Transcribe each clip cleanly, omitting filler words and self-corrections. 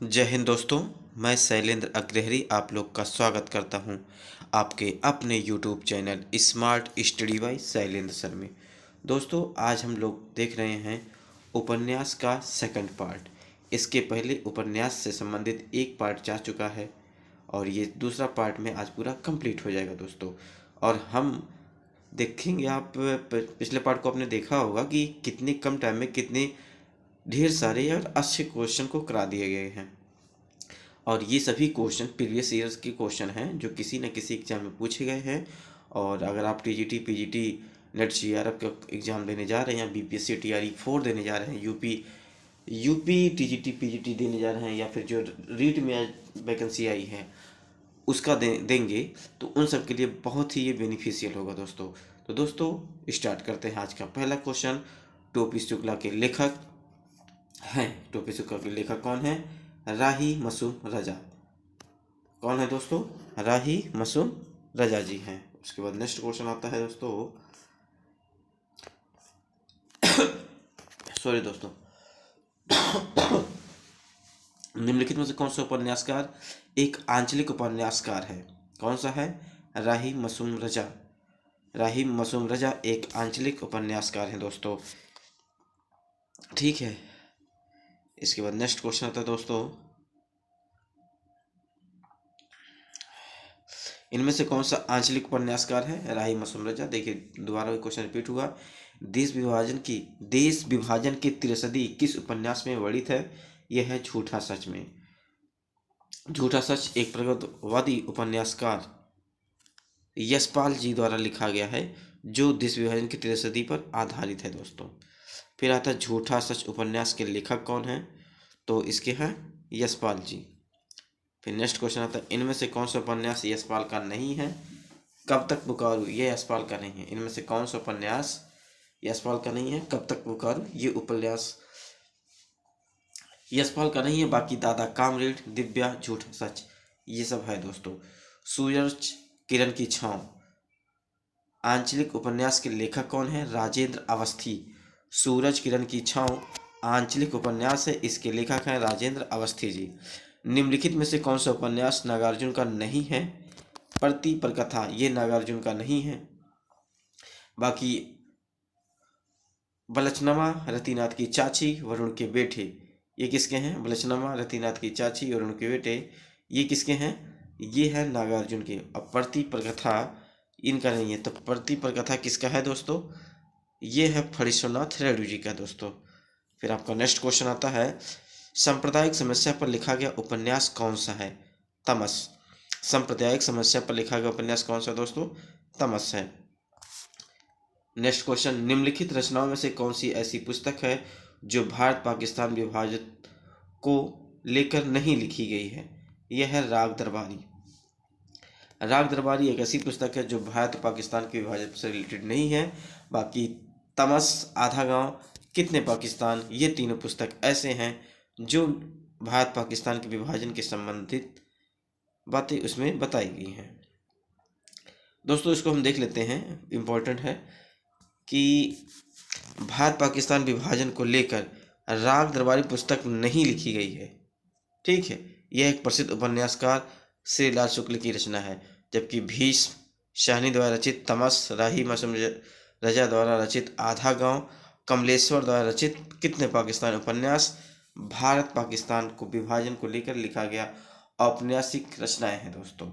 जय हिंद दोस्तों। मैं शैलेंद्र अग्रहरी आप लोग का स्वागत करता हूं आपके अपने YouTube channel smart study bye Shailendra sir में। दोस्तों आज हम लोग देख रहे हैं उपन्यास का सेकंड पार्ट। इसके पहले उपन्यास से संबंधित एक पार्ट जा चुका है और ये दूसरा पार्ट में आज पूरा कंप्लीट हो जाएगा दोस्तों। और हम देखेंगे, आप पिछले पार्ट को आपने देखा होगा कि कितने कम टाइम में कितने ढेर सारे और अच्छे क्वेश्चन को करा दिए गए हैं। और ये सभी क्वेश्चन प्रीवियस ईयर्स के क्वेश्चन हैं जो किसी न किसी एग्जाम में पूछे गए हैं। और अगर आप टीजीटी पीजीटी नेट जीआरएफ का एग्ज़ाम देने जा रहे हैं, बीपीएससी टीआरई 4 देने जा रहे हैं, यूपी टीजीटी पीजीटी देने जा रहे हैं, या फिर जो रीट में वैकेंसी आई है उसका देंगे, तो उन सब के लिए बहुत ही ये बेनिफिशियल होगा दोस्तों। तो दोस्तों स्टार्ट करते हैं आज का पहला क्वेश्चन। टोपी शुक्ला के लेखक हैं, टोपी शुक्ला के लेखक कौन है? राही मासूम रजा। कौन है दोस्तों? राही मासूम रजा जी हैं। उसके बाद नेक्स्ट क्वेश्चन आता है दोस्तों, सॉरी दोस्तों, निम्नलिखित में से कौन सा उपन्यासकार एक आंचलिक उपन्यासकार है? कौन सा है? राही मासूम रजा। राही मासूम रजा एक आंचलिक उपन्यासकार हैं दोस्तों। ठीक है, इसके बाद नेक्स्ट क्वेश्चन आता है दोस्तों, इनमें से कौन सा आंचलिक उपन्यासकार है? राही मासूम रजा। देखिए दोबारा क्वेश्चन रिपीट हुआ। देश विभाजन की त्रिशदी किस उपन्यास में वर्णित है? यह है झूठा सच में। झूठा सच एक प्रगतिवादी उपन्यासकार यशपाल जी द्वारा लिखा गया है जो देश विभाजन की त्रिशदी पर आधारित है दोस्तों। फिर आता है झूठा सच उपन्यास के लेखक कौन है? तो इसके हैं यशपाल जी। फिर नेक्स्ट क्वेश्चन आता है, इनमें से कौन सा उपन्यास यशपाल का नहीं है? कब तक पुकारू, ये यशपाल का नहीं है। इनमें से कौन सा उपन्यास यशपाल का नहीं है? कब तक पुकारू, ये उपन्यास यशपाल का नहीं है। बाकी दादा कामरेड, दिव्या, झूठा सच, ये सब है दोस्तों। सूरज किरण की छांव आंचलिक उपन्यास के लेखक कौन है? राजेंद्र अवस्थी। सूरज किरण की छांव आंचलिक उपन्यास है, इसके लेखक हैं राजेंद्र अवस्थी जी। निम्नलिखित में से कौन सा उपन्यास नागार्जुन का नहीं है? प्रति प्रकथा, ये नागार्जुन का नहीं है। बाकी बलचनमा रतिनाथ की चाची वरुण के बेटे, ये किसके हैं? बलचनमा रतिनाथ की चाची वरुण के बेटे, ये किसके हैं? ये है नागार्जुन के। अब प्रति प्रकथा इनका नहीं है, तो प्रति प्रकथा किसका है दोस्तों? ये है फणीश्वरनाथ रेणु जी का दोस्तों। फिर आपका नेक्स्ट क्वेश्चन आता है, सांप्रदायिक समस्या पर लिखा गया उपन्यास कौन सा है? तमस। सांप्रदायिक समस्या पर लिखा गया उपन्यास कौन सा दोस्तों? तमस है। नेक्स्ट क्वेश्चन, निम्नलिखित रचनाओं में से कौन सी ऐसी पुस्तक है जो भारत पाकिस्तान विभाजन को लेकर नहीं लिखी गई है? यह है राग दरबारी। राग दरबारी एक ऐसी पुस्तक है जो भारत और पाकिस्तान के विभाजन से रिलेटेड नहीं है। बाकी तमस, आधा गांव, कितने पाकिस्तान, ये तीनों पुस्तक ऐसे हैं जो भारत पाकिस्तान के विभाजन के संबंधित बातें उसमें बताई गई हैं दोस्तों। इसको हम देख लेते हैं, इम्पोर्टेंट है कि भारत पाकिस्तान विभाजन को लेकर राग दरबारी पुस्तक नहीं लिखी गई है। ठीक है, यह एक प्रसिद्ध उपन्यासकार श्रीलाल शुक्ल की रचना है, जबकि भीष्म शाहनी द्वारा रचित तमस, राही मासूम रजा द्वारा रचित आधा गांव, कमलेश्वर द्वारा रचित कितने पाकिस्तान उपन्यास भारत पाकिस्तान को विभाजन को लेकर लिखा गया औपन्यासिक रचनाएं हैं दोस्तों।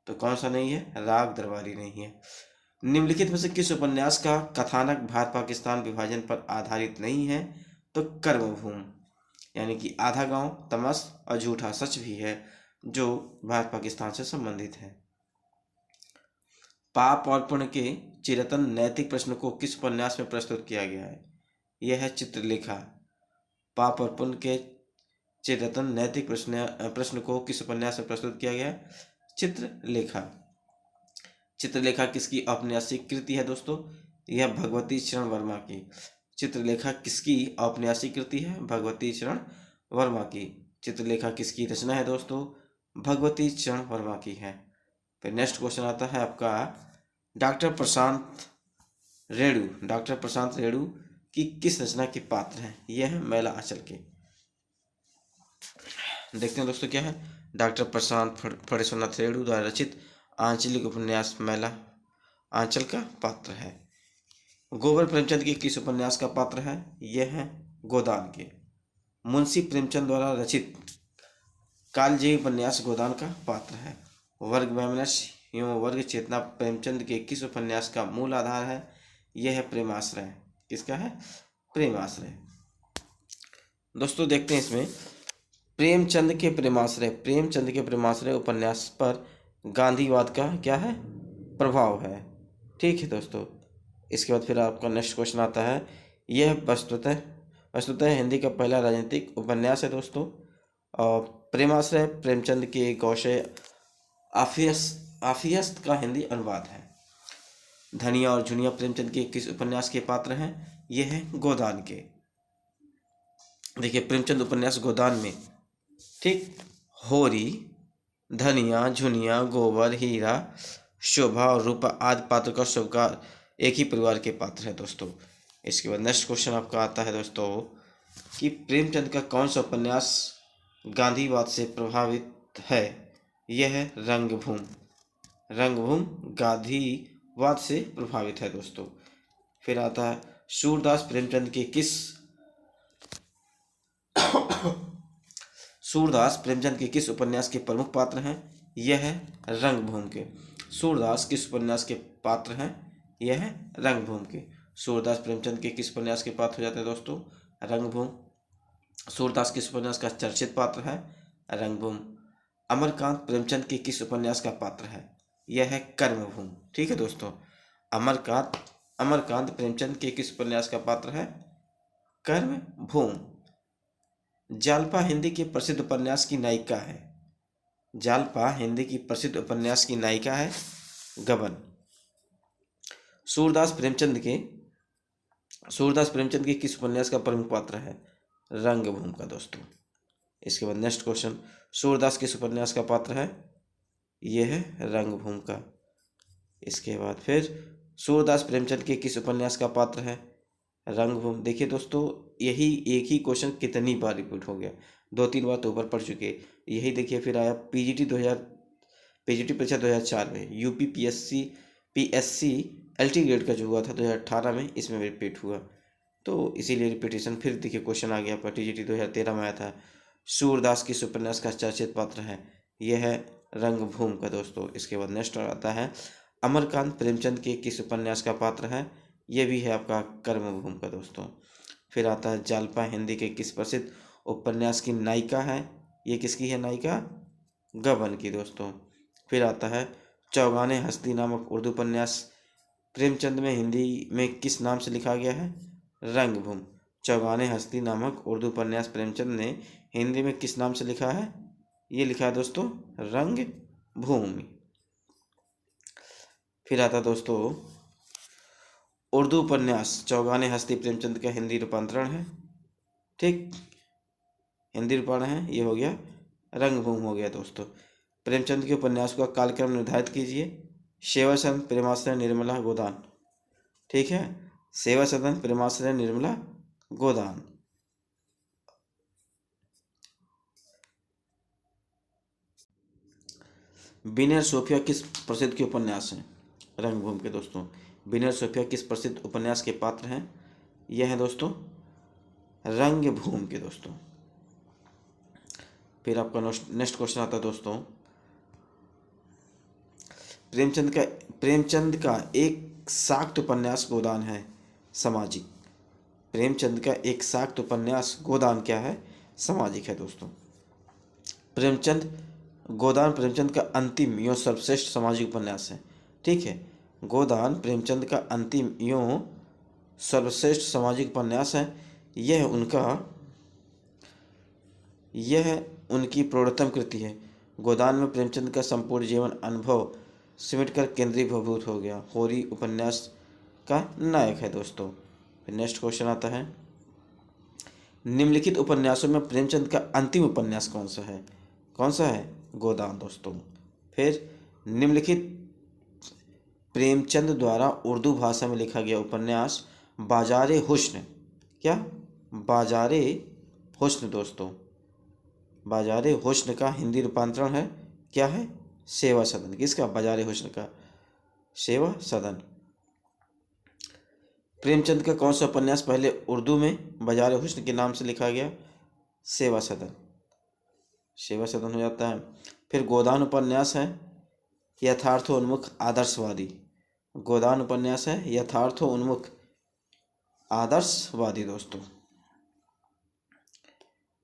तो कौन सा नहीं है? राग दरबारी नहीं है। निम्नलिखित में से किस उपन्यास का कथानक भारत पाकिस्तान विभाजन पर आधारित नहीं है? तो कर्मभूमि, यानी कि आधा गांव, तमस और झूठा सच भी है जो भारत पाकिस्तान से संबंधित है। पाप और पुण्य के चिरतन नैतिक प्रश्न को किस उपन्यास में प्रस्तुत किया गया है? यह है चित्रलेखा। पाप और पुण्य के चिरतन नैतिक प्रश्न को किस उपन्यास में प्रस्तुत किया गया है? चित्रलेखा। चित्रलेखा किसकी औपन्यासिक कृति है दोस्तों? यह भगवती चरण वर्मा की। चित्रलेखा किसकी औपन्यासिक कृति है? भगवती चरण वर्मा की। चित्रलेखा किसकी रचना है दोस्तों? भगवती चरण वर्मा की है। फिर नेक्स्ट क्वेश्चन आता है आपका, डॉक्टर प्रशांत रेणु की किस रचना के पात्र हैं? यह है मैला आंचल के। देखते हैं दोस्तों क्या है। डॉक्टर प्रशांत फणीश्वरनाथ रेणु द्वारा रचित आंचलिक उपन्यास मैला आंचल का पात्र है। गोबर प्रेमचंद के किस उपन्यास का पात्र है? यह है गोदान के। मुंशी प्रेमचंद द्वारा रचित कालजयी उपन्यास गोदान का पात्र है। वर्ग वैमनस्य एवं वर्ग चेतना प्रेमचंद के किस उपन्यास का मूल आधार है? यह है प्रेमाश्रय। किसका है? प्रेमाश्रय। दोस्तों देखते हैं इसमें प्रेमचंद के प्रेमाश्रय उपन्यास पर गांधीवाद का क्या है? प्रभाव है। ठीक है दोस्तों। इसके बाद फिर आपका नेक्स्ट क्वेश्चन आता है। यह वस्तुतः हिंदी का पहला राजनीतिक उपन्यास है दोस्तों। और प्रेमाश्रय प्रेमचंद के गौशे आफियस्त का हिंदी अनुवाद है। धनिया और झुनिया प्रेमचंद के किस उपन्यास के पात्र हैं? यह है गोदान के। देखिए प्रेमचंद उपन्यास गोदान में ठीक होरी, धनिया, झुनिया, गोबर, हीरा, शोभा और रूपा आदि पात्र का स्वीकार एक ही परिवार के पात्र है दोस्तों। इसके बाद नेक्स्ट क्वेश्चन आपका आता है दोस्तों कि प्रेमचंद का कौन सा उपन्यास गांधीवाद से प्रभावित है? यह है रंगभूमि गांधीवाद से प्रभावित है दोस्तों। फिर आता है सूरदास प्रेमचंद के किस उपन्यास के प्रमुख पात्र हैं? यह है रंगभूमि के। सूरदास किस उपन्यास के पात्र हैं? यह है रंगभूमि के। सूरदास प्रेमचंद के किस उपन्यास के पात्र हो जाते हैं दोस्तों? रंगभूमि। सूरदास किस उपन्यास का चर्चित पात्र है? रंगभूमि। अमरकांत प्रेमचंद के किस उपन्यास का पात्र है? यह है कर्मभूमि। ठीक है दोस्तों। अमरकांत प्रेमचंद के किस उपन्यास का पात्र है? कर्मभूमि। जालपा हिंदी के प्रसिद्ध उपन्यास की नायिका है। जालपा हिंदी की प्रसिद्ध उपन्यास की नायिका है गबन। सूरदास प्रेमचंद के किस उपन्यास का प्रमुख पात्र है? रंगभूमि का दोस्तों। इसके बाद नेक्स्ट क्वेश्चन, सूरदास किस उपन्यास का पात्र है? यह है रंगभूमि का। इसके बाद फिर सूरदास प्रेमचंद के किस उपन्यास का पात्र है? रंगभूमि। देखिए दोस्तों यही एक ही क्वेश्चन कितनी बार रिपीट हो गया, 2-3 बार तो ऊपर पढ़ चुके। यही देखिए फिर आया पीजीटी परीक्षा 2004 में, यूपी पीएससी एलटी ग्रेड का जो हुआ था 2018 में, इसमें रिपीट हुआ, तो इसीलिए रिपीटेशन। फिर देखिए क्वेश्चन आ गया पर टीजीटी 2013 में आया था। सूरदास किस उपन्यास का चर्चित पात्र है? यह है रंगभूमि का दोस्तों। इसके बाद नेक्स्ट आता है अमरकांत प्रेमचंद के किस उपन्यास का पात्र है? यह भी है आपका कर्मभूमि का दोस्तों। फिर आता है जालपा हिंदी के किस प्रसिद्ध उपन्यास की नायिका है? ये किसकी है नायिका? गबन की दोस्तों। फिर आता है चौगाने हस्ती नामक उर्दू उपन्यास प्रेमचंद में हिंदी में किस नाम से लिखा गया है? रंगभूमि। चौगाने हस्ती नामक उर्दू उपन्यास प्रेमचंद ने हिंदी में किस नाम से लिखा है? ये लिखा है दोस्तों रंगभूमि। फिर आता दोस्तों उर्दू उपन्यास चौगाने हस्ती प्रेमचंद का हिंदी रूपांतरण है। ठीक, हिंदी रूपांतरण है, ये हो गया रंगभूमि हो गया दोस्तों। प्रेमचंद के उपन्यास का कालक्रम निर्धारित कीजिए। सेवा सदन, प्रेमाश्रय, निर्मला, गोदान। ठीक है, सेवा सदन, प्रेमाश्रय, निर्मला, गोदान। बिनर सोफिया किस प्रसिद्ध के उपन्यास हैं? रंगभूमि के दोस्तों। बिनर सोफिया किस प्रसिद्ध उपन्यास के पात्र हैं? यह है दोस्तों रंगभूमि के दोस्तों। फिर आपका नेक्स्ट क्वेश्चन आता है दोस्तों, प्रेमचंद का एक शाक्त उपन्यास गोदान है सामाजिक। प्रेमचंद का एक शाक्त उपन्यास गोदान क्या है? सामाजिक है दोस्तों। गोदान प्रेमचंद का अंतिम एवं सर्वश्रेष्ठ सामाजिक उपन्यास है। ठीक है, गोदान प्रेमचंद का अंतिम एवं सर्वश्रेष्ठ सामाजिक उपन्यास है। यह उनकी प्रौढ़तम कृति है। गोदान में प्रेमचंद का संपूर्ण जीवन अनुभव सिमटकर केंद्रीभूत हो गया। होरी उपन्यास का नायक है दोस्तों। फिर नेक्स्ट क्वेश्चन आता है, निम्नलिखित उपन्यासों में प्रेमचंद का अंतिम उपन्यास कौन सा है? कौन सा है? गोदान दोस्तों। फिर निम्नलिखित प्रेमचंद द्वारा उर्दू भाषा में लिखा गया उपन्यास बाजारे हुस्न। क्या? बाजारे हुस्न दोस्तों। बाजार हुस्न का हिंदी रूपांतरण है क्या है? सेवा सदन। किसका? बाजार हुस्न का सेवा सदन। प्रेमचंद का कौन सा उपन्यास पहले उर्दू में बाजार हुस्न के नाम से लिखा गया? सेवा सदन। सेवा सदन हो जाता है। फिर गोदान उपन्यास है यथार्थोन्मुख आदर्शवादी। गोदान उपन्यास है यथार्थोन्मुख आदर्शवादी दोस्तों।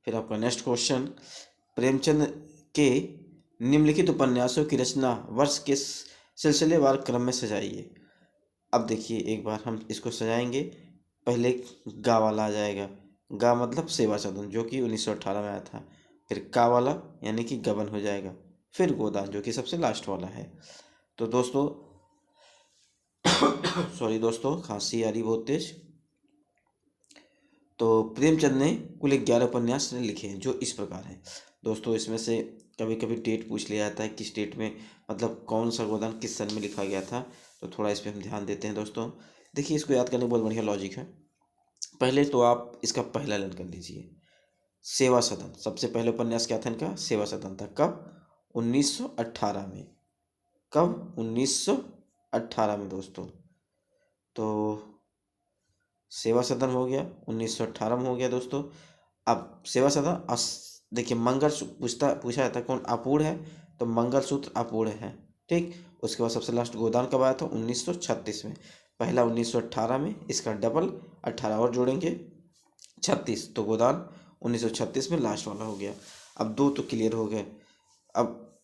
फिर आपका नेक्स्ट क्वेश्चन, प्रेमचंद के निम्नलिखित उपन्यासों की रचना वर्ष के सिलसिलेवार क्रम में सजाइए। अब देखिए एक बार हम इसको सजाएंगे। पहले गा वाला आ जाएगा। गा मतलब सेवा सदन जो कि 1918 में आया था। फिर का वाला यानी कि गबन हो जाएगा। फिर गोदान जो कि सबसे लास्ट वाला है। तो दोस्तों सॉरी दोस्तों, खांसी आ रही बहुत तेज। तो प्रेमचंद ने कुल 11 उपन्यास लिखे हैं जो इस प्रकार हैं दोस्तों। इसमें से कभी कभी डेट पूछ लिया जाता है किस डेट में, मतलब कौन सा गोदान किस सन में लिखा गया था, तो थोड़ा इस पर हम ध्यान देते हैं दोस्तों। देखिए इसको याद करने का बहुत बढ़िया लॉजिक है। पहले तो आप इसका पहला लाइन कर लीजिए, सेवा सदन। सबसे पहले उपन्यास क्या था इनका? सेवा सदन था। कब? 1918 में। कब? 1918 में दोस्तों। तो सेवा सदन हो गया 1918 में हो गया दोस्तों। अब सेवा सदन देखिए पूछा जाता है कौन अपूर्ण है, तो मंगलसूत्र अपूर्ण है। ठीक, उसके बाद सबसे लास्ट गोदान कब आया था? 1936 में। पहला 1918 में, इसका डबल 18 और जोड़ेंगे 36, तो गोदान 1936 में लास्ट वाला हो गया। अब दो तो क्लियर हो गए। अब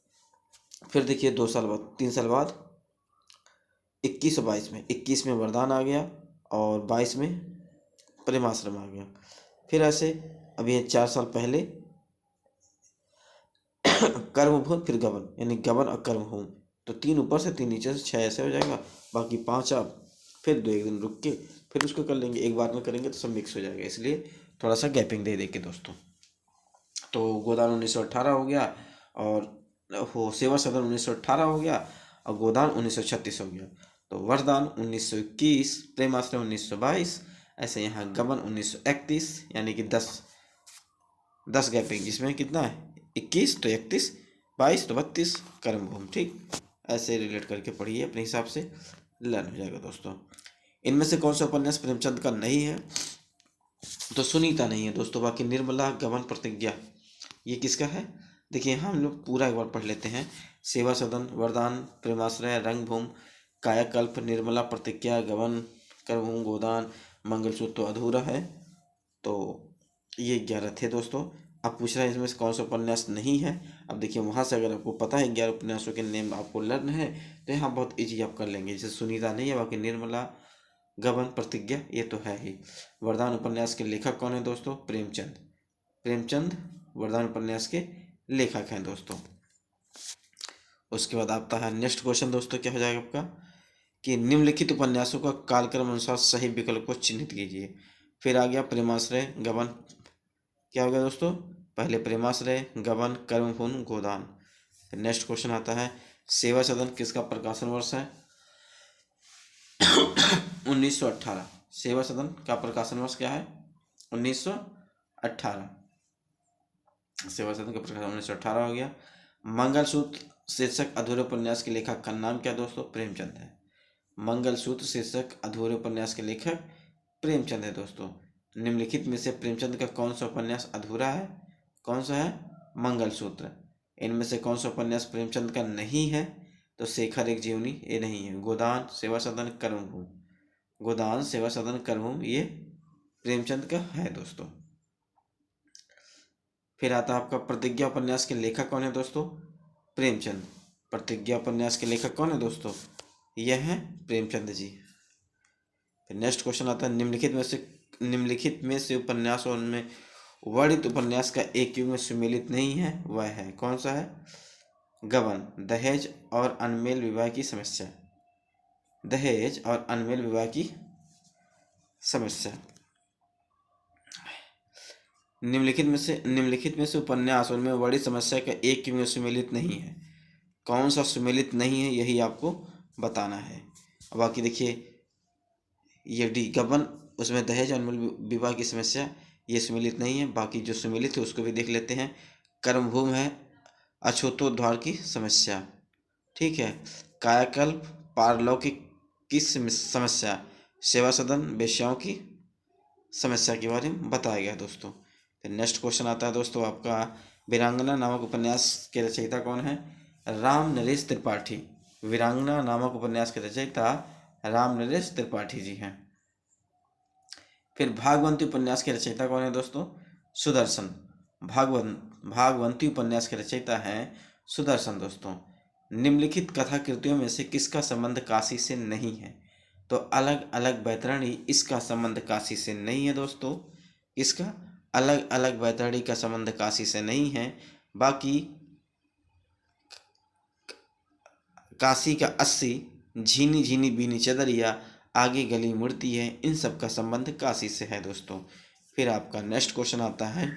फिर देखिए 2 साल बाद, 3 साल बाद 21 और 22 में, 21 में वरदान आ गया और 22 में प्रेमाश्रम आ गया। फिर ऐसे अभी 4 साल पहले कर्मभूमि, फिर गबन, यानी गबन और कर्मभूमि। तो 3 ऊपर से 3 नीचे से 6 ऐसे हो जाएगा। बाकी 5 आप फिर 2-1 दिन रुक के फिर उसको कर लेंगे। एक बार में करेंगे तो सब मिक्स हो जाएगा, इसलिए थोड़ा सा गैपिंग दे के दोस्तों। तो गोदान 1918 हो गया और सेवा सदन 1918 हो गया और गोदान 1936 हो गया। तो वरदान 1921, प्रेमाश्रम 1922, ऐसे यहाँ गबन 1931, यानी कि 10 गैपिंग, जिसमें कितना है 21 तो 31, 22 तो 32 कर्मभूमि। ठीक, ऐसे रिलेट करके पढ़िए, अपने हिसाब से लर्न हो जाएगा दोस्तों। इनमें से कौन सा उपन्यास प्रेमचंद का नहीं है? तो सुनीता नहीं है दोस्तों। बाकी निर्मला, गबन, प्रतिज्ञा, ये किसका है? देखिए हम लोग पूरा एक बार पढ़ लेते हैं। सेवा सदन, वरदान, प्रेमाश्रय, रंगभूमि, कायाकल्प, निर्मला, प्रतिज्ञा, गबन, कर्मभूमि, गोदान, मंगलसूत्र तो अधूरा है। तो ये 11 थे दोस्तों। अब पूछ रहा है इसमें से कौन सा उपन्यास नहीं है। अब देखिए वहाँ से अगर आपको पता है 11 उपन्यासों के नेम आपको लर्न है, तो यहाँ बहुत ईजी आप कर लेंगे। जैसे सुनीता नहीं है, बाकी निर्मला, गबन, प्रतिज्ञा ये तो है ही। वरदान उपन्यास के लेखक कौन है दोस्तों? प्रेमचंद। प्रेमचंद वरदान उपन्यास के लेखक हैं दोस्तों। उसके बाद आता है नेक्स्ट क्वेश्चन दोस्तों, क्या हो जाएगा आपका कि निम्नलिखित उपन्यासों का कालक्रम अनुसार सही विकल्प को चिन्हित कीजिए। फिर आ गया प्रेमाश्रय, गबन, क्या हो गया दोस्तों? पहले प्रेमाश्रय, गबन, कर्मभूमि, गोदान। फिर नेक्स्ट क्वेश्चन आता है सेवा सदन किसका प्रकाशन वर्ष है? 1918। सेवा सदन का प्रकाशन वर्ष क्या है? 1918। सेवा सदन का प्रकाशन 1918 हो गया। मंगलसूत्र शीर्षक अधूरे उपन्यास के लेखक का नाम क्या दोस्तों? प्रेमचंद है। मंगलसूत्र शीर्षक अधूरे उपन्यास के लेखक प्रेमचंद है दोस्तों। निम्नलिखित में से प्रेमचंद का कौन सा उपन्यास अधूरा है? कौन सा है? मंगलसूत्र। इनमें से कौन सा उपन्यास प्रेमचंद का नहीं है? तो शेखर एक जीवनी, ये नहीं है। गोदान, सेवा सदन, कर्मभूमि। गोदान, सेवा सदन, कर्मभूमि ये प्रेमचंद का है दोस्तों। फिर आता है आपका प्रतिज्ञा उपन्यास के लेखक कौन है दोस्तों? प्रेमचंद। प्रतिज्ञा उपन्यास के लेखक कौन है दोस्तों? यह है प्रेमचंद जी। फिर नेक्स्ट क्वेश्चन आता है निम्नलिखित में से उपन्यास और उनमें वर्णित उपन्यास का एक युग में सुमेलित नहीं है, वह है कौन सा है? गबन। दहेज और अनमेल विवाह की समस्या। दहेज और अनमेल विवाह की समस्या। निम्नलिखित में से उपन्यास उनमें वर्णित समस्या का एक युग में सुमेलित नहीं है। कौन सा सुमेलित नहीं है, यही आपको बताना है। बाकी देखिए ये डी गबन, उसमें दहेज अनमोल विवाह की समस्या, ये सुमेलित नहीं है। बाकी जो सुमेलित है उसको भी देख लेते हैं। कर्मभूमि है अछूतोद्धार की समस्या, ठीक है। कायाकल्प पारलौकिक की समस्या, सेवा सदन वेश्याओं की समस्या के बारे में बताया गया दोस्तों। फिर नेक्स्ट क्वेश्चन आता है दोस्तों आपका, वीरांगना नामक उपन्यास के रचयिता कौन है? राम नरेश त्रिपाठी। वीरांगना नामक उपन्यास के रचयिता राम नरेश त्रिपाठी जी हैं। फिर भागवंती उपन्यास के रचयिता कौन है दोस्तों? सुदर्शन। भागवंती उपन्यास के रचयिता हैं सुदर्शन दोस्तों। निम्नलिखित कथा कृतियों में से किसका संबंध काशी से नहीं है? तो अलग अलग बैतरणी, इसका संबंध काशी से नहीं है दोस्तों। इसका अलग अलग बैतरणी का संबंध काशी से नहीं है। बाकी काशी का 80, झीनी झीनी बीनी चदरिया, आगे गली मूर्ति है, इन सब का संबंध काशी से है दोस्तों। फिर आपका नेक्स्ट क्वेश्चन आता है,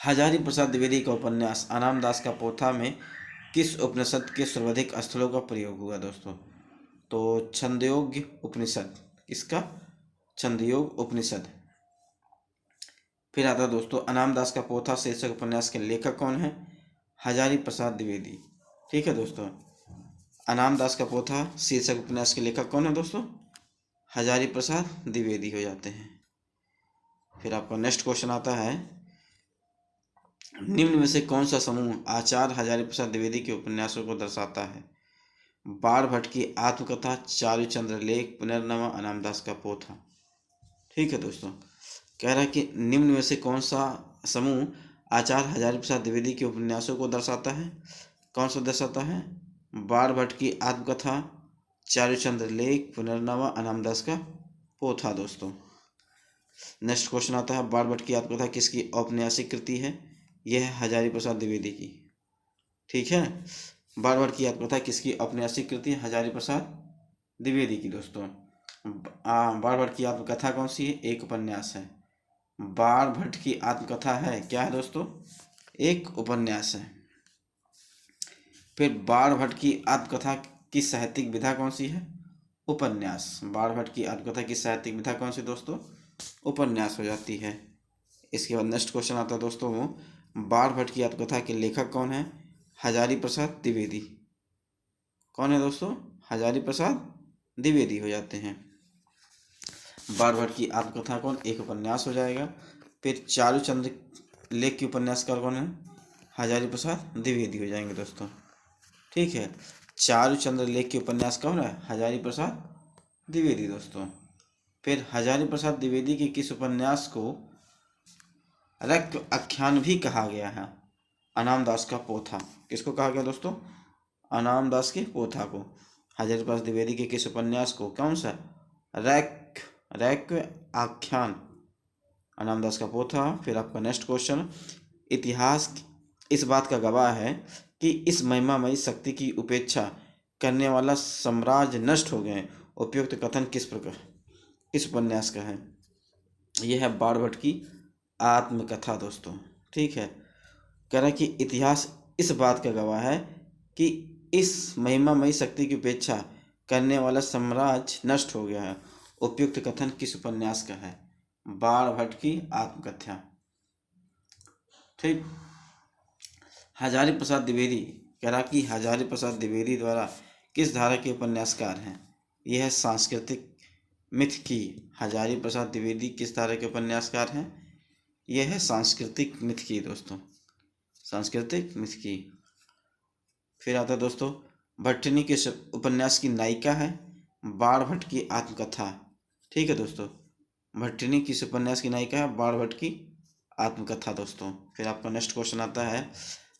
हजारी प्रसाद द्विवेदी का उपन्यास अनाम दास का पोथा में किस उपनिषद के सर्वाधिक स्थलों का प्रयोग हुआ दोस्तों? तो छंदोग्य उपनिषद। इसका छंदयोग उपनिषद। फिर आता है दोस्तों, अनाम दास का पोथा शीर्षक उपन्यास के लेखक कौन है? हजारी प्रसाद द्विवेदी, ठीक है दोस्तों। अनाम दास का पोथा शीर्षक उपन्यास के लेखक कौन है दोस्तों? हजारी प्रसाद द्विवेदी हो जाते हैं। फिर आपका नेक्स्ट क्वेश्चन आता है, निम्न में से कौन सा समूह आचार्य हजारी प्रसाद द्विवेदी के उपन्यासों को दर्शाता है? बाण भट्ट की आत्मकथा, चारुचंद्र लेख, पुनर्नवा, अनाम दास का पोथा, ठीक है दोस्तों। कह रहा है कि निम्न में से कौन सा समूह आचार्य हजारी प्रसाद द्विवेदी के उपन्यासों को दर्शाता है? कौन सा दर्शाता है? बाण भट्ट की आत्मकथा, चारुचंद्र लेख, पुनर्नवा, अनाम दास का पोथा दोस्तों। नेक्स्ट क्वेश्चन आता है, बाण भट्ट की आत्मकथा किसकी औपन्यासिक कृति है? यह है हजारी प्रसाद द्विवेदी की, ठीक है। बाण भट्ट की आत्मकथा किसकी औपन्यासिक कृति है? हजारी प्रसाद द्विवेदी की दोस्तों। बाण भट्ट की आत्मकथा कौन सी है? एक उपन्यास है। बाण भट्ट की आत्मकथा है, क्या है दोस्तों? एक उपन्यास है। फिर बाण भट्ट की आत्मकथा की साहित्यिक विधा कौन सी है? उपन्यास। बाण भट्ट की आत्मकथा की साहित्यिक विधा कौन सी दोस्तों? उपन्यास हो जाती है। इसके बाद नेक्स्ट क्वेश्चन आता है दोस्तों, बाण भट्ट की आत्मकथा के लेखक कौन है? हजारी प्रसाद द्विवेदी। कौन है दोस्तों? हजारी प्रसाद द्विवेदी हो जाते हैं। बाण भट्ट की आत्मकथा कौन? एक उपन्यास हो जाएगा। फिर चारुचंद्र लेख की उपन्यासकार कौन है? हजारी प्रसाद द्विवेदी हो जाएंगे दोस्तों, ठीक है। चारुचंद्र लेख के उपन्यास कौन है? हजारी प्रसाद द्विवेदी दोस्तों। फिर हजारी प्रसाद द्विवेदी के किस उपन्यास को रक्त आख्यान भी कहा गया है? अनाम दास का पोथा। किसको कहा गया दोस्तों? अनाम दास के पोथा को। हजारी प्रसाद द्विवेदी के किस उपन्यास को? कौन सा? रैक आख्यान, अनाम दास का पोथा। फिर आपका नेक्स्ट क्वेश्चन, इतिहास इस बात का गवाह है कि इस महिमामयी शक्ति की उपेक्षा करने वाला साम्राज्य नष्ट हो गए। उपयुक्त कथन किस प्रकार इस उपन्यास का है? यह है बाण भट्ट की आत्मकथा दोस्तों, ठीक है। कह रहा है कि इतिहास इस बात का गवाह है कि इस महिमामयी शक्ति की उपेक्षा करने वाला साम्राज्य नष्ट हो गया है। उपयुक्त कथन किस उपन्यास का है? बाण भट्ट की आत्मकथा, ठीक। हजारी प्रसाद द्विवेदी, कह रहा कि हजारी प्रसाद द्विवेदी द्वारा किस धारा के उपन्यासकार हैं? यह है सांस्कृतिक मिथ की। हजारी प्रसाद द्विवेदी किस धारा के उपन्यासकार हैं? यह है सांस्कृतिक मिथ की दोस्तों, सांस्कृतिक मिथ की। फिर आता है दोस्तों, भट्टिनी के उपन्यास की नायिका है? बाण भट्ट की आत्मकथा, ठीक है दोस्तों। भट्टिनी किस उपन्यास की नायिका है? बाण भट्ट की आत्मकथा दोस्तों। फिर आपका नेक्स्ट क्वेश्चन आता है,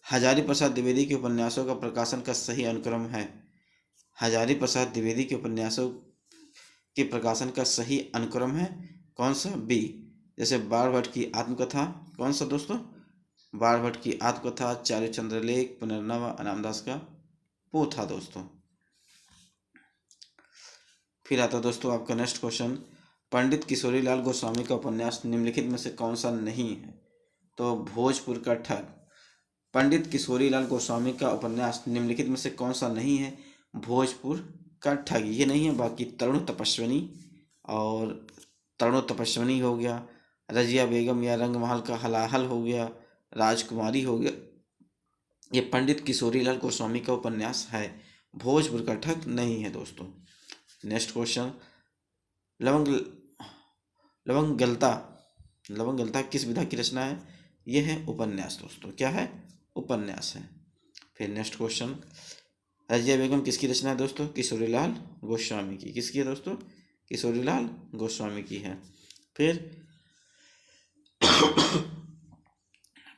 हजारी प्रसाद द्विवेदी के उपन्यासों का प्रकाशन का सही अनुक्रम है? हजारी प्रसाद द्विवेदी के उपन्यासों के प्रकाशन का सही अनुक्रम है कौन सा? बी। जैसे बाण भट्ट की आत्मकथा, कौन सा दोस्तों? बाण भट्ट की आत्मकथा, चारुचंद्र लेख, पुनर्नवा, अनाम दास का पोथा दोस्तों। फिर आता दोस्तों आपका नेक्स्ट क्वेश्चन, पंडित किशोरीलाल गोस्वामी का उपन्यास निम्नलिखित में से कौन सा नहीं है? तो भोजपुर का ठग। पंडित किशोरीलाल गोस्वामी का उपन्यास निम्नलिखित में से कौन सा नहीं है? भोजपुर का ठग ये नहीं है। बाकी तरुण तपस्विनी और तरुण तपस्विनी हो गया, रजिया बेगम या रंगमहल का हलाहल हो गया, राजकुमारी हो गया, ये पंडित किशोरीलाल गोस्वामी का उपन्यास है। भोजपुर का ठग नहीं है दोस्तों। नेक्स्ट क्वेश्चन, लवंग लवंगलता लवंगलता किस विधा की रचना है? यह है उपन्यास दोस्तों। क्या है? उपन्यास है। फिर नेक्स्ट क्वेश्चन, रजिया बेगम किसकी रचना है दोस्तों? किशोरीलाल गोस्वामी की। किसकी है दोस्तों? किशोरीलाल गोस्वामी की है। फिर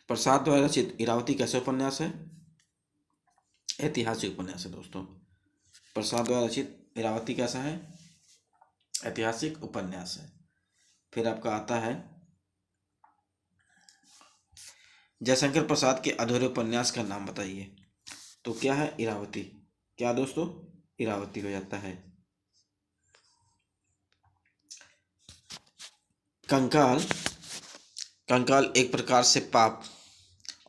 प्रसाद द्वारा रचित इरावती कैसा उपन्यास है? ऐतिहासिक उपन्यास है दोस्तों। प्रसाद द्वारा रचित इरावती कैसा है? ऐतिहासिक उपन्यास है। फिर आपका आता है जयशंकर प्रसाद के अधूरे उपन्यास का नाम बताइए। तो क्या है? इरावती। क्या दोस्तों? इरावती हो जाता है। कंकाल कंकाल एक प्रकार से पाप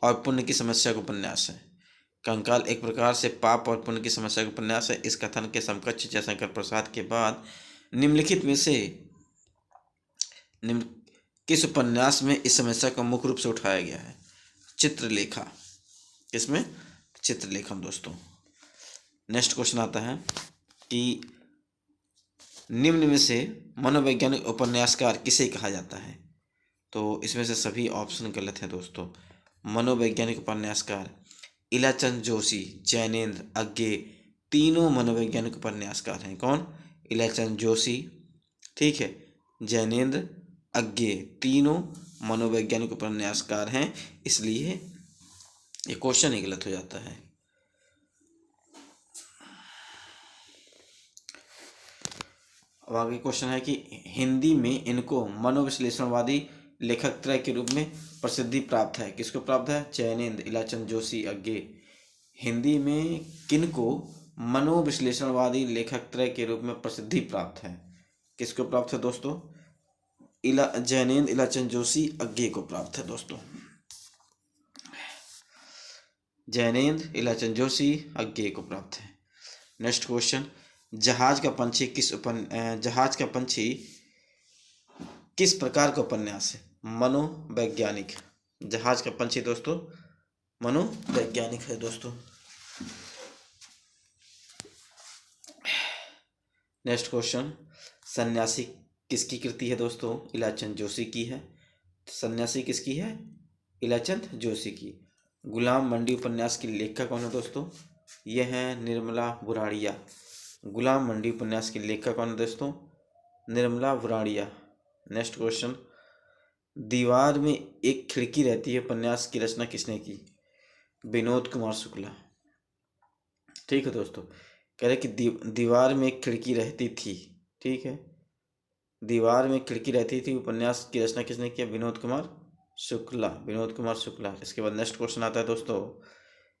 और पुण्य की समस्या का उपन्यास है। कंकाल एक प्रकार से पाप और पुण्य की समस्या का उपन्यास है। इस कथन के समकक्ष जयशंकर प्रसाद के बाद निम्नलिखित में से निम्न किस उपन्यास में इस समस्या को मुख्य रूप से उठाया गया है? चित्रलेखा। किसमें? चित्रलेखन दोस्तों। नेक्स्ट क्वेश्चन आता है कि निम्न में से मनोवैज्ञानिक उपन्यासकार किसे कहा जाता है? तो इसमें से सभी ऑप्शन गलत हैं दोस्तों। मनोवैज्ञानिक उपन्यासकार इलाचंद जोशी, जैनेन्द्र, अज्ञे, तीनों मनोवैज्ञानिक उपन्यासकार हैं। कौन? इलाचंद जोशी, ठीक है, जैनेन्द्र, अज्ञे, तीनों मनोवैज्ञानिक उपन्यासकार हैं, इसलिए ये क्वेश्चन ही गलत हो जाता है। अब आगे क्वेश्चन है कि हिंदी में इनको मनोविश्लेषणवादी लेखक त्रय के रूप में प्रसिद्धि प्राप्त है। किसको प्राप्त है? जैनेन्द्र, इलाचंद जोशी, अज्ञे। हिंदी में किनको मनोविश्लेषणवादी लेखक त्रय के रूप में प्रसिद्धि प्राप्त है? किसको प्राप्त है दोस्तों? जैनेन्द्र, इलाचंद जोशी, अज्ञे को प्राप्त है दोस्तों। जैनेन्द्र, इलाचंद जोशी, अज्ञे को प्राप्त है। नेक्स्ट क्वेश्चन, जहाज का पंछी किस प्रकार का उपन्यास है? मनोवैज्ञानिक। जहाज का पंछी दोस्तों मनोवैज्ञानिक है दोस्तों। नेक्स्ट क्वेश्चन, सन्यासी किसकी कृति है दोस्तों? इलाचंद जोशी की है। सन्यासी किसकी है? इलाचंद जोशी की। गुलाम मंडी उपन्यास की लेखक कौन है दोस्तों? यह है निर्मला बुराड़िया। गुलाम मंडी उपन्यास की लेखक कौन है दोस्तों? निर्मला बुराड़िया। नेक्स्ट क्वेश्चन, दीवार में एक खिड़की रहती है उपन्यास की रचना किसने की? विनोद कुमार शुक्ला। ठीक है दोस्तों, कह रहे कि दीवार में एक खिड़की रहती थी। ठीक है, दीवार में खिड़की रहती थी उपन्यास की रचना किसने किया? विनोद कुमार शुक्ला। विनोद कुमार शुक्ला। इसके बाद नेक्स्ट क्वेश्चन आता है दोस्तों,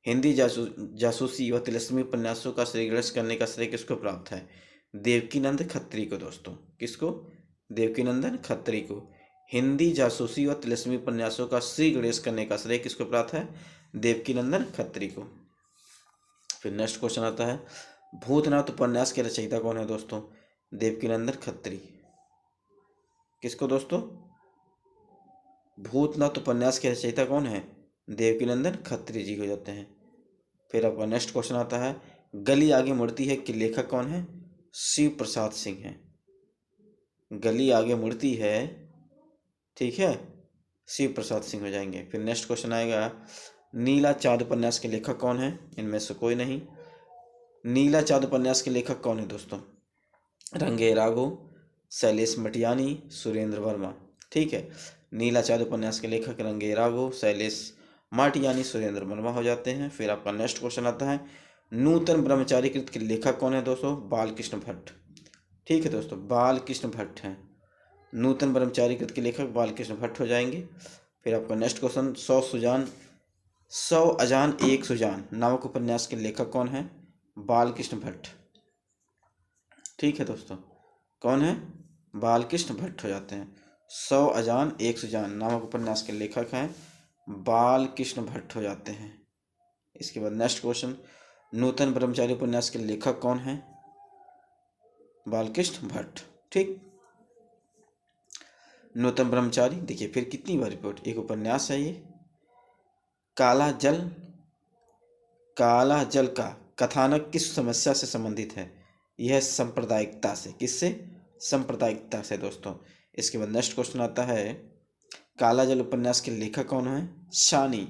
हिंदी जासूसी व तिलस्मी उपन्यासों का श्रेय ग्रहण करने का श्रेय किसको प्राप्त है? देवकीनंद खत्री को दोस्तों। किसको? देवकीनंदन खत्री को। हिंदी जासूसी व तिलस्मी उपन्यासों का श्री गणेश करने का श्रेय किसको प्राप्त है? देवकीनंदन खत्री को। फिर नेक्स्ट क्वेश्चन आता है, भूतनाथ उपन्यास के रचयिता कौन है दोस्तों? देवकीनंदन खत्री। किसको दोस्तों? भूतनाथ उपन्यास के रचयिता कौन है? देवकीनंदन खत्री जी हो जाते हैं। फिर आपका नेक्स्ट क्वेश्चन आता है, गली आगे मुड़ती है कि लेखक कौन है? शिव प्रसाद सिंह है। गली आगे मुड़ती है, ठीक है, शिव प्रसाद सिंह हो जाएंगे। फिर नेक्स्ट क्वेश्चन आएगा, नीला चाँद उपन्यास के लेखक कौन है? इनमें से कोई नहीं। नीला चाँद उपन्यास के लेखक कौन है दोस्तों? रंगे राघव, शैलेश मटियानी, सुरेंद्र वर्मा। ठीक है, नीला चाँद उपन्यास के लेखक रंगे राघव, शैलेश माटियानी, सुरेंद्र वर्मा हो जाते हैं। फिर आपका नेक्स्ट क्वेश्चन आता है, नूतन ब्रह्मचारी कृत के लेखक कौन है दोस्तों? बालकृष्ण भट्ट। ठीक है दोस्तों, बालकृष्ण भट्ट हैं। नूतन ब्रह्मचारी कृत के लेखक बालकृष्ण भट्ट हो जाएंगे। फिर आपका नेक्स्ट क्वेश्चन, 100 अजान एक सुजान नामक उपन्यास के लेखक कौन है? बालकृष्ण भट्ट। ठीक है दोस्तों, कौन है? बालकृष्ण भट्ट हो जाते हैं। 100 अजान एक सुजान नामक उपन्यास के लेखक हैं बालकृष्ण भट्ट हो जाते हैं। इसके बाद नेक्स्ट क्वेश्चन, नूतन ब्रह्मचारी उपन्यास के लेखक कौन है? बालकृष्ण भट्ट। ठीक, नूतन ब्रह्मचारी देखिए फिर कितनी बार रिपोर्ट, एक उपन्यास है ये, काला जल का कथानक किस समस्या से संबंधित है? यह सांप्रदायिकता से। किससे? सांप्रदायिकता से दोस्तों। इसके बाद नेक्स्ट क्वेश्चन आता है, काला जल उपन्यास के लेखक कौन है? सानी।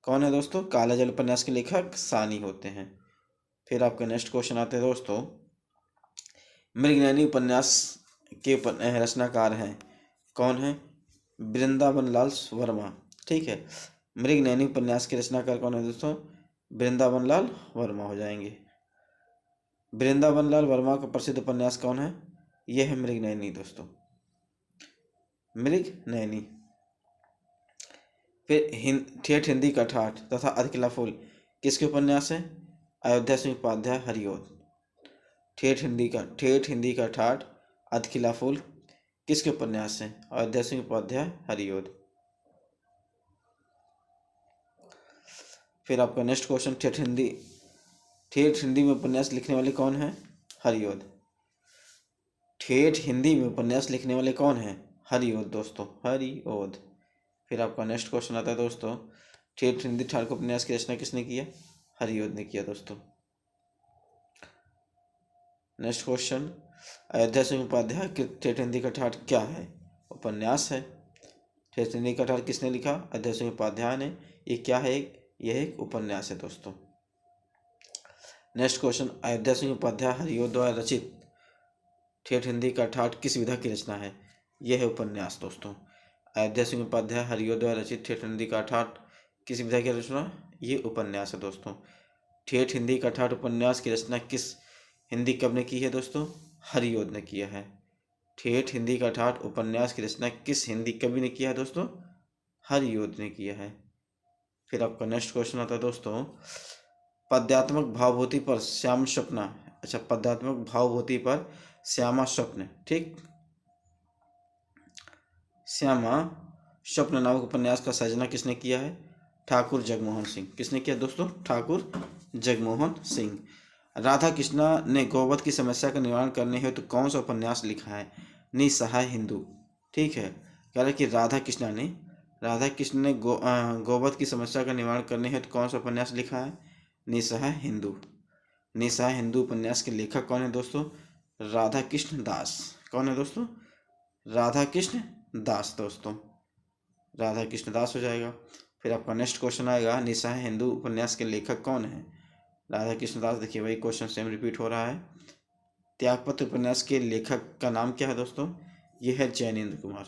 कौन है दोस्तों? काला जल उपन्यास के लेखक सानी होते हैं। फिर आपका नेक्स्ट क्वेश्चन आते हैं दोस्तों, मृगनयनी उपन्यास के रचनाकार हैं कौन है? वृंदावन लाल वर्मा। ठीक है, मृगनयनी उपन्यास के रचनाकार कौन है दोस्तों? वृंदावन लाल वर्मा हो जाएंगे। वृंदावन लाल वर्मा का प्रसिद्ध उपन्यास कौन है? यह है मृगनयनी दोस्तों, मृगनयनी। फिर ठेठ हिंदी का ठाठ तथा अधकिला फूल किसके उपन्यास है? अयोध्या सिंह उपाध्याय हरिओद। ठेठ हिंदी का ठाठ अधकिला फूल किसके उपन्यास है? अयोध्या सिंह उपाध्याय हरिओद। फिर आपका नेक्स्ट क्वेश्चन, ठेठ हिंदी में उपन्यास लिखने वाले कौन हैं? हरिओद। ठेठ हिंदी में उपन्यास लिखने वाले कौन हैं? हरिओद दोस्तों, हरिओद। फिर आपका नेक्स्ट क्वेश्चन आता है दोस्तों, ठेठ हिंदी ठाठ उपन्यास की रचना किसने किया? हरिओद ने किया दोस्तों। नेक्स्ट क्वेश्चन, अयोध्या सिंह उपाध्याय के ठेठ हिंदी का ठाठ क्या है? उपन्यास है। ठेठ हिंदी का ठाठ किसने लिखा? अयोध्या सिंह उपाध्याय ने। ये क्या है? यह एक उपन्यास है दोस्तों। नेक्स्ट क्वेश्चन, अयोध्या सिंह उपाध्याय हरिओद द्वारा रचित ठेठ हिंदी का ठाठ किस विधा की रचना है? यह है उपन्यास दोस्तों। अयोध्या सिंह उपाध्याय हरिओद द्वारा रचित ठेठ हिंदी का ठाठ किस विधा की रचना? ये उपन्यास है दोस्तों। ठेठ हिंदी का ठाठ उपन्यास की रचना किस हिंदी कवि ने की है दोस्तों? हरिओद ने किया है। ठेठ हिंदी का ठाठ उपन्यास की रचना किस हिंदी कवि ने किया है दोस्तों? हरिओद ने किया है। फिर आपका नेक्स्ट क्वेश्चन आता है दोस्तों, पद्यात्मक भावभूति पर श्याम स्वप्न। अच्छा, पद्यात्मक भावभूति पर श्यामा स्वप्न। ठीक, श्यामा स्वप्न नामक उपन्यास का सर्जना किसने किया है? ठाकुर जगमोहन सिंह। किसने किया दोस्तों? ठाकुर जगमोहन सिंह। राधा कृष्णा ने गौवध की समस्या का निवारण करने हेतु तो कौन सा उपन्यास लिखा है? निसहाय हिंदू। ठीक है, कह रहे कि राधा कृष्ण ने गौवध की समस्या का निवारण करने हेतु तो कौन सा उपन्यास लिखा है? निसहाय हिंदू। निसहाय हिंदू उपन्यास के लेखक कौन है दोस्तों? राधा कृष्ण दास। कौन है दोस्तों? राधा कृष्ण दास दोस्तों, राधा कृष्ण दास हो जाएगा। फिर आपका नेक्स्ट क्वेश्चन आएगा, निसहाय हिंदू उपन्यास के लेखक कौन है? राधा कृष्ण दास। देखिए वही क्वेश्चन सेम रिपीट हो रहा है। त्यागपत्र उपन्यास के लेखक का नाम क्या है दोस्तों? यह है जैनेन्द्र कुमार।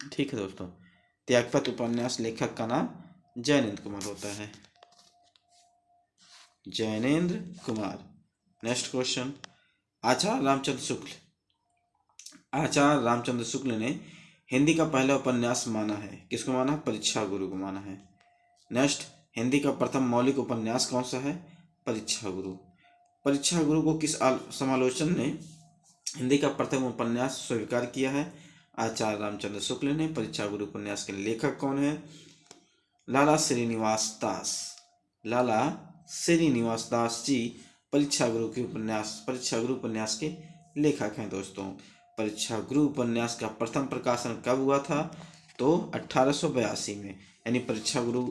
ठीक है दोस्तों, त्यागपत्र उपन्यास लेखक का नाम जैनेन्द्र कुमार होता है, जैनेन्द्र कुमार। नेक्स्ट क्वेश्चन, आचार्य रामचंद्र शुक्ल ने हिंदी का पहला उपन्यास माना है? किसको माना? परीक्षा गुरु को माना है। नेक्स्ट, हिंदी का प्रथम मौलिक उपन्यास कौन सा है? परीक्षा गुरु। परीक्षा गुरु को किस समालोचन ने हिंदी का प्रथम उपन्यास स्वीकार किया है? आचार्य रामचंद्र शुक्ल ने। परीक्षा गुरु उपन्यास के लेखक कौन है? लाला श्रीनिवास दास जी परीक्षा गुरु उपन्यास के लेखक हैं दोस्तों। परीक्षा गुरु उपन्यास का प्रथम प्रकाशन कब हुआ था? तो 1882 में, यानी परीक्षा गुरु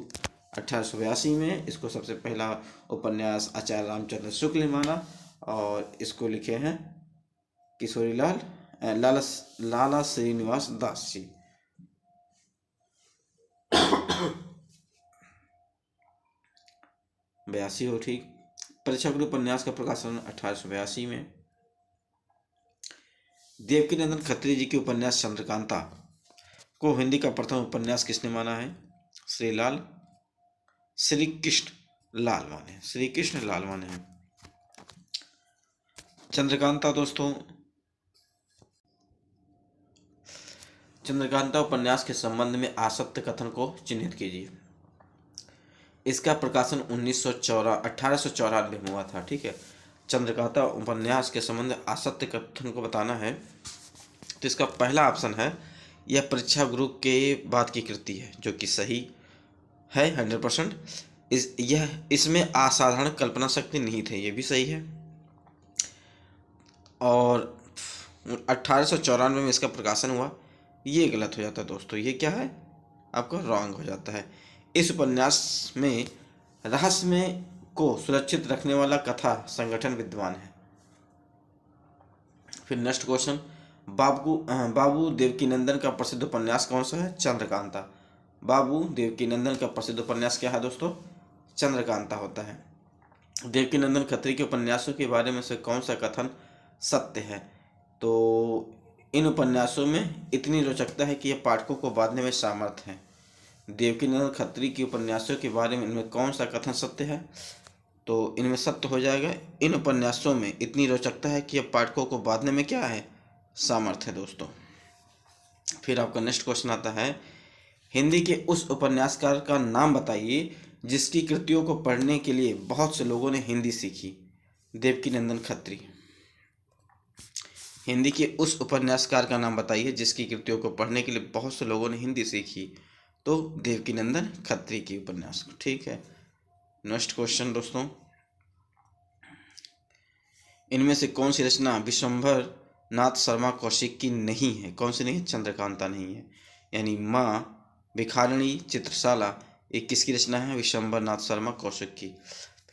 1882 में इसको सबसे पहला उपन्यास आचार्य रामचंद्र शुक्ल ने माना और इसको लिखे हैं लाला श्रीनिवास दास जी। बयासी हो ठीक। परीक्षा गुरु उपन्यास का प्रकाशन 1882 में। देवकीनंदन खत्री जी के उपन्यास चंद्रकांता को हिंदी का प्रथम उपन्यास किसने माना है? श्री कृष्ण लाल माने हैं। चंद्रकांता दोस्तों, चंद्रकांता उपन्यास के संबंध में आसक्त कथन को चिन्हित कीजिए। इसका प्रकाशन 1894 में हुआ था। ठीक है, चंद्रकांता उपन्यास के संबंध में आसक्त कथन को बताना है तो इसका पहला ऑप्शन है, यह परीक्षा गुरु के बाद की कृति है, जो कि सही है 100%। इसमें असाधारण कल्पना शक्ति नहीं थे, ये भी सही है। और 1894 में इसका प्रकाशन हुआ, ये गलत हो जाता है दोस्तों। ये क्या है? आपका रॉन्ग हो जाता है। इस उपन्यास में रहस्यमय को सुरक्षित रखने वाला कथा संगठन विद्वान है। फिर नेक्स्ट क्वेश्चन, बाबू देवकीनंदन का प्रसिद्ध उपन्यास कौन सा है? चंद्रकांता। बाबू देवकीनंदन का प्रसिद्ध उपन्यास क्या है दोस्तों? चंद्रकांता होता है। देवकीनंदन खत्री के उपन्यासों के बारे में से कौन सा कथन सत्य है? तो इन उपन्यासों में इतनी रोचकता है कि यह पाठकों को बांधने में सामर्थ्य है। देवकीनंदन खत्री के उपन्यासों के बारे में इनमें कौन सा कथन सत्य है? तो इनमें सत्य हो जाएगा, इन उपन्यासों में इतनी रोचकता है कि यह पाठकों को बांधने में क्या है? सामर्थ्य है दोस्तों। फिर आपका नेक्स्ट क्वेश्चन आता है, हिंदी के उस उपन्यासकार का नाम बताइए जिसकी कृतियों को पढ़ने के लिए बहुत से लोगों ने हिंदी सीखी। देवकीनंदन खत्री। हिंदी के उस उपन्यासकार का नाम बताइए जिसकी कृतियों को पढ़ने के लिए बहुत से लोगों ने हिंदी सीखी। तो देवकीनंदन खत्री की उपन्यास। ठीक है। नेक्स्ट क्वेश्चन दोस्तों, इनमें से कौन सी रचना विश्वंभर नाथ शर्मा कौशिक की नहीं है? कौन सी नहीं है? चंद्रकांता नहीं है। यानी माँ, भिखारिणी, चित्रशाला, ये किसकी रचना है? विश्वंभर नाथ शर्मा कौशिक की।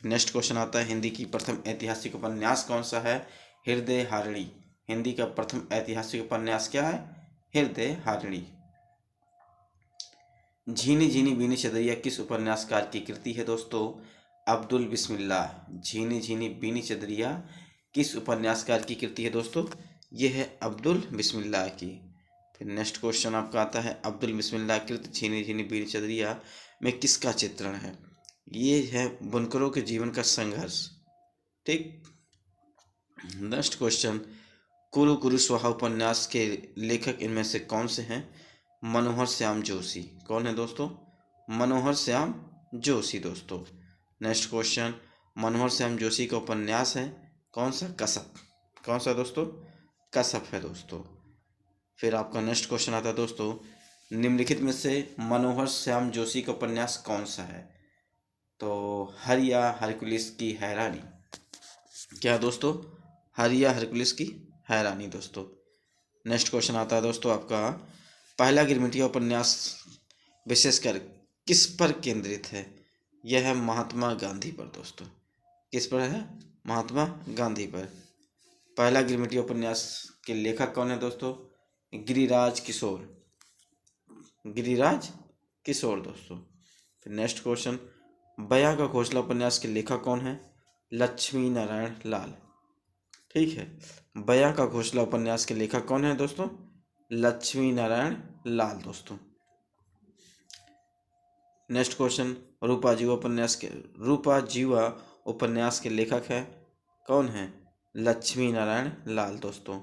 नेक्स्ट क्वेश्चन आता है, हिंदी की प्रथम ऐतिहासिक उपन्यास कौन सा है? हृदय हारिणी। हिंदी का प्रथम ऐतिहासिक उपन्यास क्या है? हृदय हारिणी। झीनी झीनी बीनी चदरिया किस उपन्यासकार की कृति है दोस्तों? अब्दुल बिस्मिल्लाह। झीनी झीनी बीनी चदरिया किस उपन्यासकार की कृति है दोस्तों? ये है अब्दुल बिस्मिल्लाह की। फिर नेक्स्ट क्वेश्चन आपका आता है, अब्दुल बिस्मिल्लाह कृत झीनी झीनी बीनी चदरिया में किसका चित्रण है? ये है बुनकरों के जीवन का संघर्ष। ठीक। नेक्स्ट क्वेश्चन, कुरु कुरु स्वाहा उपन्यास के लेखक इनमें से कौन से हैं? मनोहर श्याम जोशी। कौन है दोस्तों? मनोहर श्याम जोशी दोस्तों। नेक्स्ट क्वेश्चन, मनोहर श्याम जोशी का उपन्यास है कौन सा? कसब। कौन सा दोस्तों? कसब है दोस्तों। फिर आपका नेक्स्ट क्वेश्चन आता है दोस्तों, निम्नलिखित में से मनोहर श्याम जोशी का उपन्यास कौन सा है? तो हरिया हरकुलिस की हैरानी। क्या दोस्तों? हरिया हरकुलिस की हैरानी दोस्तों। नेक्स्ट क्वेश्चन आता है दोस्तों आपका, पहला गिरमिटिया उपन्यास विशेषकर किस पर केंद्रित है? यह है महात्मा गांधी पर दोस्तों। किस पर है? महात्मा गांधी पर। पहला गिरमिटिया उपन्यास के लेखक कौन है दोस्तों? गिरिराज किशोर। गिरिराज किशोर दोस्तों। फिर नेक्स्ट क्वेश्चन, बयां का घोंसला उपन्यास के लेखक कौन है? लक्ष्मी नारायण लाल। ठीक है। बयां का घोंसला उपन्यास के लेखक कौन है दोस्तों? लक्ष्मी नारायण लाल दोस्तों। नेक्स्ट क्वेश्चन, रूपा जीवा उपन्यास के लेखक है कौन है? लक्ष्मी नारायण लाल दोस्तों।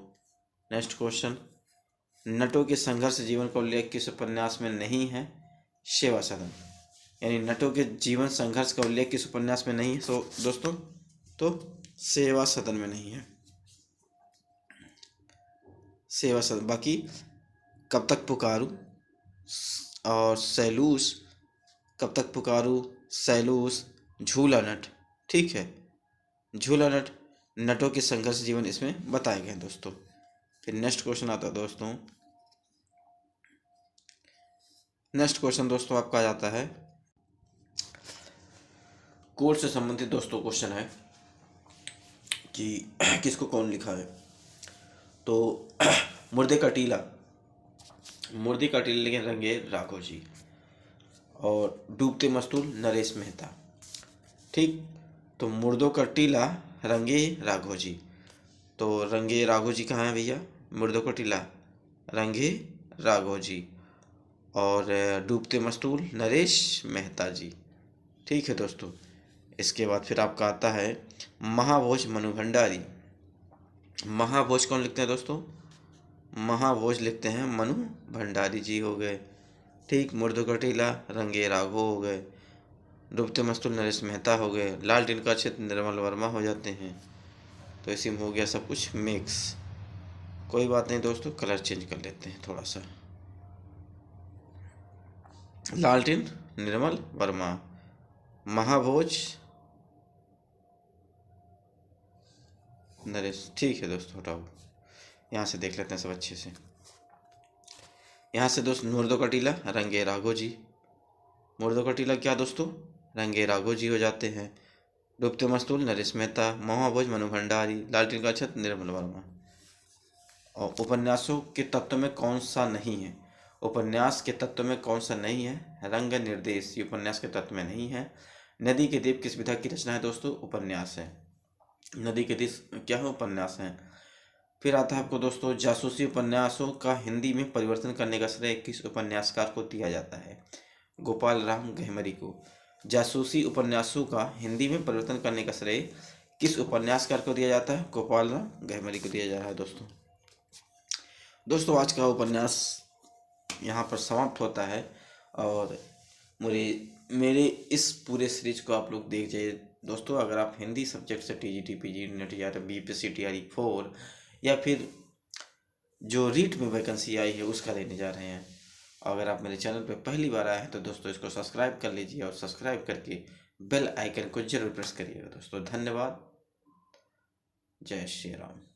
नेक्स्ट क्वेश्चन, नटों के संघर्ष जीवन का उल्लेख किस उपन्यास में नहीं है? सेवा सदन। यानी नटों के जीवन संघर्ष का उल्लेख किस उपन्यास में नहीं है दोस्तों? तो सेवा सदन में नहीं है। सेवा सदन। बाकी कब तक पुकारूं और सैलूस, कब तक पुकारूं, सैलूस, झूला नट। ठीक है। झूला नट, नटों के संघर्ष जीवन इसमें बताए गए हैं दोस्तों। फिर नेक्स्ट क्वेश्चन आता है दोस्तों, नेक्स्ट क्वेश्चन दोस्तों आपका आ जाता है, कोर्ट से संबंधित दोस्तों क्वेश्चन है कि किसको कौन लिखा है? तो मुर्दे का टीला लेकिन रंगे राघव जी, और डूबते मस्तूल नरेश मेहता। ठीक। तो मुर्दों का टीला रंगे राघव जी। तो रंगे राघव जी कहाँ हैं भैया? मुर्दों का टीला रंगे राघव जी, और डूबते मस्तूल नरेश मेहता जी। ठीक है दोस्तों। इसके बाद फिर आपका आता है महाभोज मनु भंडारी। महाभोज कौन लिखते हैं दोस्तों? महाभोज लिखते हैं मनु भंडारी जी हो गए। ठीक। मुर्दों का टीला रंगे राघव हो गए, डूबते मस्तूल नरेश मेहता हो गए, लालटेन का क्षेत्र निर्मल वर्मा हो जाते हैं। तो इसी में हो गया सब कुछ मिक्स। कोई बात नहीं दोस्तों, कलर चेंज कर लेते हैं थोड़ा सा। लालटेन निर्मल वर्मा, महाभोज नरेश। ठीक है दोस्तों, हटाओ, यहाँ से देख लेते हैं सब अच्छे से। यहाँ से दोस्त मुर्दों का टीला रंगे राघव जी, मुर्दों का टीला क्या दोस्तों, रंगे राघोजी हो जाते हैं। डूबते मस्तूल नरेश मेहता, महाभोज मनु भंडारी, लालटेन का छत निर्मल वर्मा। और उपन्यासों के तत्व में कौन सा नहीं है, उपन्यास के तत्व में कौन सा नहीं है, रंग निर्देश, ये उपन्यास के तत्व में नहीं है। नदी के द्वीप किस विधा की रचना है दोस्तों, उपन्यास है। नदी के द्वीप क्या है, उपन्यास है। फिर आता है आपको दोस्तों, जासूसी उपन्यासों का हिंदी में परिवर्तन करने का श्रेय किस उपन्यासकार को दिया जाता है, गोपाल राम गहमरी को। जासूसी उपन्यासों का हिंदी में परिवर्तन करने का श्रेय किस उपन्यासकार को दिया जाता है, गोपाल राम गहमरी को दिया जा रहा है दोस्तों आज का उपन्यास यहाँ पर समाप्त होता है। और मेरे इस पूरे सीरीज को आप लोग देख जाइए दोस्तों। अगर आप हिंदी सब्जेक्ट से टीजीटी पीजी नेट या बीपीएससी टीआरई 4 या फिर जो रीट में वैकेंसी आई है उसका देने जा रहे हैं, अगर आप मेरे चैनल पर पहली बार आए हैं तो दोस्तों इसको सब्सक्राइब कर लीजिए और सब्सक्राइब करके बेल आइकन को जरूर प्रेस करिएगा दोस्तों। धन्यवाद। जय श्री राम।